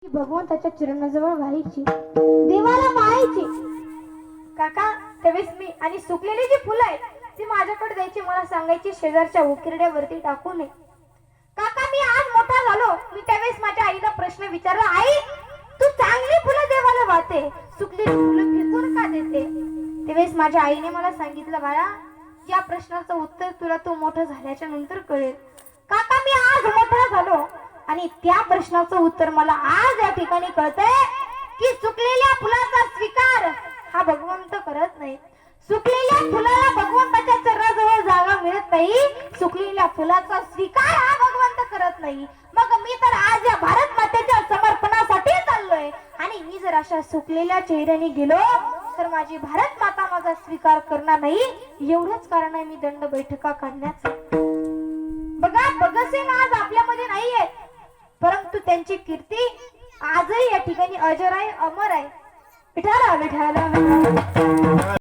की भगवंताच्या चरणाजवळ व्हायची, देवाला मागायची. काका त्यावेळेस मी आणि सुकलेली जी फुलं आहेत ती माझ्याकडे द्यायची, मला सांगायची शेजारच्या उकिरड्यावरती टाकू नये. काका मी आज मोठा झालो, मी त्यावेळेस माझ्या आईला प्रश्न विचारला, आई तू चांगली फुलं देवाला वाहते, सुकलेली फुलं फेकून का देते? त्यावेळेस माझ्या आईने मला सांगितलं, बाळा या प्रश्नाचं उत्तर तुला तू मोठं झाल्याच्या नंतर कळेल. काका मी आज मोठा झालो आणि त्या प्रश्नाचं उत्तर मला आज या ठिकाणी कळतंय की सुकलेल्या फुलाचा स्वीकार हा भगवंत करत नाही. सुकलेल्या फुलाला भगवंताच्या चरणाजवळ जागा मिळत नाही, सुकलेल्या फुलाचा स्वीकार हा भगवंत करत नाही. मग मी तर आज या भारत मातेच्या समर्पणासाठी चाललोय आणि मी जर अशा सुकलेल्या चेहऱ्याने गेलो तर माझी भारत माता माझा स्वीकार करणार नाही. एवढंच कारण आहे मी दंड बैठका काढण्याचं. बघा भगतसिंग आज आपल्यामध्ये नाहीये, परंतु त्यांची कीर्ती आजही या ठिकाणी अजर आहे, अमर आहे. विठाला विठाला विठाला.